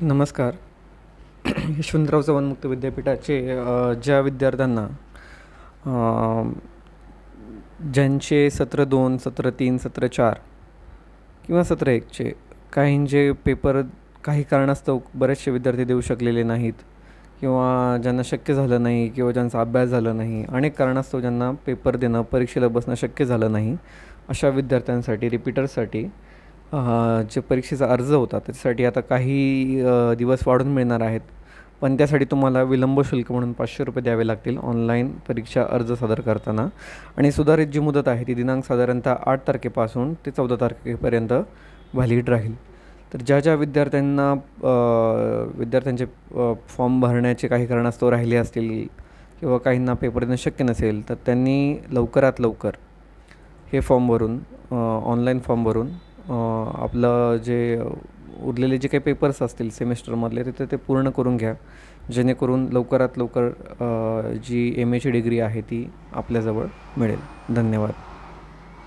नमस्कार. यशवंतराव चव्हाण मुक्त विद्यापीठाचे ज्या विद्यार्थ्यांना ज्यांचे सत्र 2, सत्र 3, सत्र 4 किंवा सत्र 1चे काहींचे पेपर काही कारणास्तव बरेचसे विद्यार्थी देऊ शकलेले नाहीत किंवा ज्यांना शक्य झालं नाही किंवा ज्यांचा अभ्यास झाला नाही, अनेक कारणास्तव ज्यांना पेपर देणं, परीक्षेला बसणं शक्य झालं नाही, अशा विद्यार्थ्यांसाठी रिपीटर्ससाठी जे परीक्षेचा अर्ज होता त्याच्यासाठी आता काही दिवस वाढून मिळणार आहेत. पण त्यासाठी तुम्हाला विलंब शुल्क म्हणून ₹500 द्यावे लागतील ऑनलाईन परीक्षा अर्ज सादर करताना. आणि सुधारित जी मुदत आहे ती दिनांक साधारणतः 8 तारखेपासून ते 14 तारखेपर्यंत व्हॅलिड राहील. तर ज्या ज्या विद्यार्थ्यांचे फॉर्म भरण्याचे काही कारणास्तव राहिले असतील किंवा काहींना पेपर देणं शक्य नसेल, तर त्यांनी लवकरात लवकर हे फॉर्म भरून ऑनलाईन फॉर्म भरून आपलं जे उरलेले जे काही पेपर्स असतील सेमिस्टरमधले ते पूर्ण करून घ्या, जेणेकरून लवकरात लवकर जी MAची डिग्री आहे ती आपल्याजवळ मिळेल. धन्यवाद.